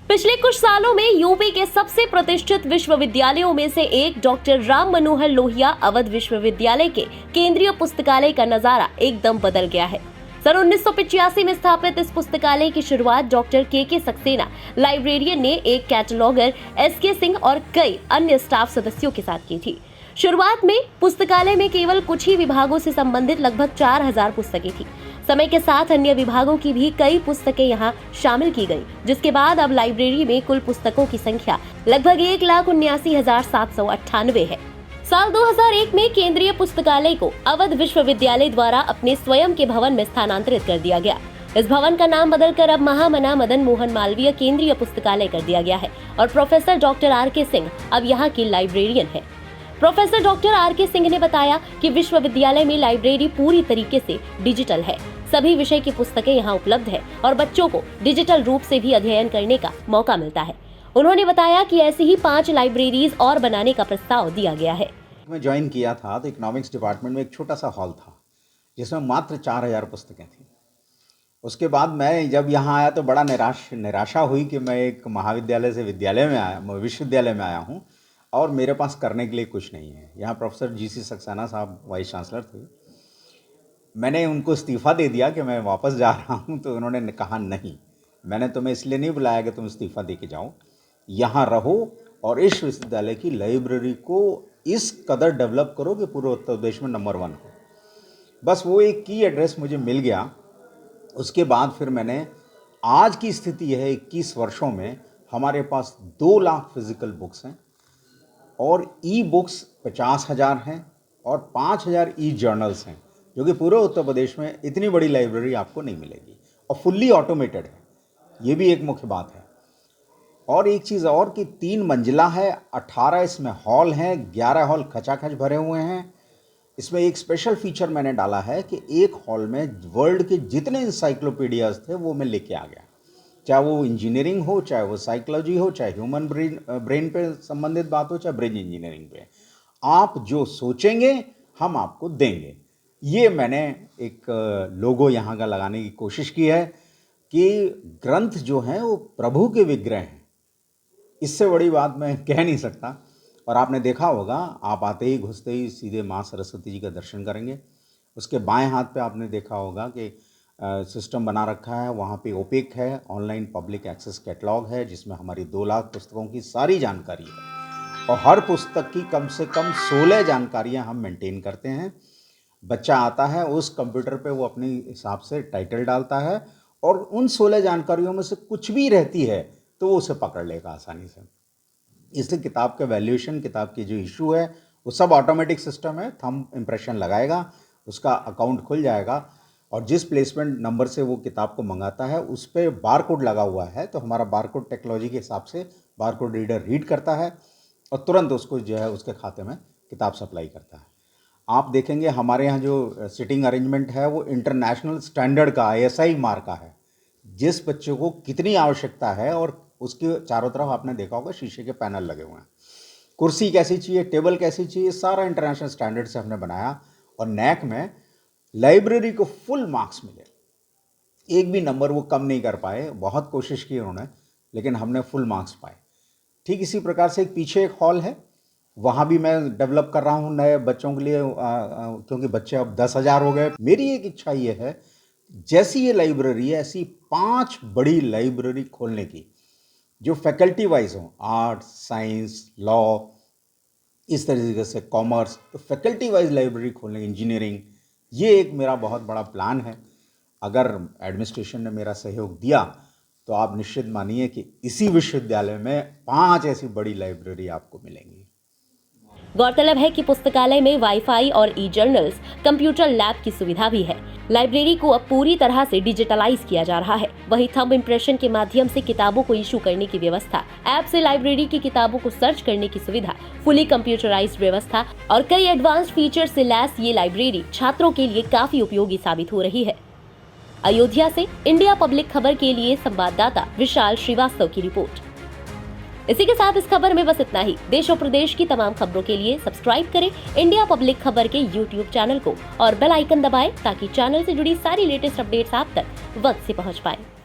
पिछले कुछ सालों में यूपी के सबसे प्रतिष्ठित विश्वविद्यालयों में से एक डॉक्टर राम मनोहर लोहिया अवध विश्वविद्यालय के केंद्रीय पुस्तकालय का नजारा एकदम बदल गया है। सन 1985 में स्थापित इस पुस्तकालय की शुरुआत डॉक्टर के सक्सेना लाइब्रेरियन ने एक कैटलॉगर एस.के. सिंह और कई अन्य स्टाफ सदस्यों के साथ की थी। शुरुआत में पुस्तकालय में केवल कुछ ही विभागों से संबंधित लगभग 4000 पुस्तकें थी। समय के साथ अन्य विभागों की भी कई पुस्तकें यहाँ शामिल की गई, जिसके बाद अब लाइब्रेरी में कुल पुस्तकों की संख्या लगभग 1,79,798 है। साल 2001 में केंद्रीय पुस्तकालय को अवध विश्वविद्यालय द्वारा अपने स्वयं के भवन में स्थानांतरित कर दिया गया। इस भवन का नाम बदलकर अब महामना मदन मोहन मालवीय केंद्रीय पुस्तकालय कर दिया गया है और प्रोफेसर डॉक्टर आर.के. सिंह अब यहाँ की लाइब्रेरियन है। Professor doctor R K. सिंह ने बताया कि विश्वविद्यालय में लाइब्रेरी पूरी तरीके से डिजिटल है। सभी विषय की पुस्तकें यहाँ उपलब्ध है और बच्चों को डिजिटल रूप से भी अध्ययन करने का मौका मिलता है। उन्होंने बताया कि ऐसी ही 5 लाइब्रेरीज और बनाने का प्रस्ताव दिया गया है। मैं ज्वाइन किया था तो इकोनॉमिक्स डिपार्टमेंट में एक छोटा सा हॉल था जिसमें मात्र 4000 पुस्तकें थी। उसके बाद मैं जब यहाँ आया तो बड़ा निराशा हुई कि मैं एक महाविद्यालय से विश्वविद्यालय में आया हूँ और मेरे पास करने के लिए कुछ नहीं है। यहाँ प्रोफेसर जी.सी. सक्सेना साहब वाइस चांसलर थे। मैंने उनको इस्तीफ़ा दे दिया कि मैं वापस जा रहा हूँ, तो उन्होंने कहा नहीं, मैंने तुम्हें इसलिए नहीं बुलाया कि तुम इस्तीफ़ा दे के जाओ, यहाँ रहो और इस विश्वविद्यालय की लाइब्रेरी को इस कदर डेवलप करो कि पूरे उत्तर प्रदेश में नंबर 1 हो। बस वो एक की एड्रेस मुझे मिल गया। उसके बाद फिर मैंने, आज की स्थिति यह है 21 वर्षों में हमारे पास 2 लाख फिजिकल बुक्स हैं और ई बुक्स 50,000 हैं और 5,000 ई जर्नल्स हैं, जो कि पूरे उत्तर प्रदेश में इतनी बड़ी लाइब्रेरी आपको नहीं मिलेगी और फुल्ली ऑटोमेटेड है। ये भी एक मुख्य बात है। और एक चीज़ और कि 3 मंजिला है, 18 इसमें हॉल हैं, 11 हॉल खचाखच भरे हुए हैं। इसमें एक स्पेशल फीचर मैंने डाला है कि एक हॉल में वर्ल्ड के जितने इंसाइक्लोपीडियाज थे वो मैं लेके आ गया, चाहे वो इंजीनियरिंग हो, चाहे वो साइकोलॉजी हो, चाहे ह्यूमन ब्रेन पे संबंधित बात हो, चाहे ब्रेन इंजीनियरिंग पे। आप जो सोचेंगे हम आपको देंगे। ये मैंने एक लोगो यहाँ का लगाने की कोशिश की है कि ग्रंथ जो हैं वो प्रभु के विग्रह हैं। इससे बड़ी बात मैं कह नहीं सकता। और आपने देखा होगा, आप आते ही घुसते ही सीधे माँ सरस्वती जी का दर्शन करेंगे। उसके बाएं हाथ पे आपने देखा होगा कि सिस्टम बना रखा है, वहाँ पे ओपेक है, ऑनलाइन पब्लिक एक्सेस कैटलॉग है, जिसमें हमारी 2 लाख पुस्तकों की सारी जानकारी है और हर पुस्तक की कम से कम 16 जानकारियाँ हम मेंटेन करते हैं। बच्चा आता है, उस कंप्यूटर पे वो अपने हिसाब से टाइटल डालता है और उन 16 जानकारियों में से कुछ भी रहती है तो वो उसे पकड़ लेगा आसानी से। इसलिए किताब का वैल्यूएशन, किताब की जो इशू है वो सब ऑटोमेटिक सिस्टम है। थंब इम्प्रेशन लगाएगा, उसका अकाउंट खुल जाएगा और जिस प्लेसमेंट नंबर से वो किताब को मंगाता है उस पर बारकोड लगा हुआ है, तो हमारा बारकोड टेक्नोलॉजी के हिसाब से बारकोड रीडर रीड करता है और तुरंत उसको जो है उसके खाते में किताब सप्लाई करता है। आप देखेंगे हमारे यहाँ जो सिटिंग अरेंजमेंट है वो इंटरनेशनल स्टैंडर्ड का ISI मार्क का है। जिस बच्चे को कितनी आवश्यकता है, और उसके चारों तरफ आपने देखा होगा शीशे के पैनल लगे हुए हैं। कुर्सी कैसी चाहिए, टेबल कैसी चाहिए, सारा इंटरनेशनल स्टैंडर्ड से हमने बनाया और NAAC में लाइब्रेरी को फुल मार्क्स मिले। एक भी नंबर वो कम नहीं कर पाए। बहुत कोशिश की उन्होंने, लेकिन हमने फुल मार्क्स पाए। ठीक इसी प्रकार से एक पीछे एक हॉल है, वहाँ भी मैं डेवलप कर रहा हूँ नए बच्चों के लिए, क्योंकि बच्चे अब 10,000 हो गए। मेरी एक इच्छा ये है, जैसी ये लाइब्रेरी है ऐसी 5 बड़ी लाइब्रेरी खोलने की, जो फैकल्टी वाइज हो, आर्ट्स, साइंस, लॉ, इस तरीके से कॉमर्स, तो फैकल्टी वाइज लाइब्रेरी खोलने की, इंजीनियरिंग। ये एक मेरा बहुत बड़ा प्लान है। अगर एडमिनिस्ट्रेशन ने मेरा सहयोग दिया तो आप निश्चित मानिए कि इसी विश्वविद्यालय में 5 ऐसी बड़ी लाइब्रेरी आपको मिलेंगी। गौरतलब है कि पुस्तकालय में वाईफाई और ई जर्नल्स, कंप्यूटर लैब की सुविधा भी है। लाइब्रेरी को अब पूरी तरह से डिजिटलाइज किया जा रहा है। वहीं थंब इम्प्रेशन के माध्यम से किताबों को इशू करने की व्यवस्था, ऐप से लाइब्रेरी की किताबों को सर्च करने की सुविधा, फुली कंप्यूटराइज्ड व्यवस्था और कई एडवांस फीचर से लैस ये लाइब्रेरी छात्रों के लिए काफी उपयोगी साबित हो रही है। अयोध्या से इंडिया पब्लिक खबर के लिए संवाददाता विशाल श्रीवास्तव की रिपोर्ट। इसी के साथ इस खबर में बस इतना ही। देश और प्रदेश की तमाम खबरों के लिए सब्सक्राइब करें इंडिया पब्लिक खबर के YouTube चैनल को और बेल आइकन दबाएं ताकि चैनल से जुड़ी सारी लेटेस्ट अपडेट्स आप तक वक्त से पहुंच पाएं।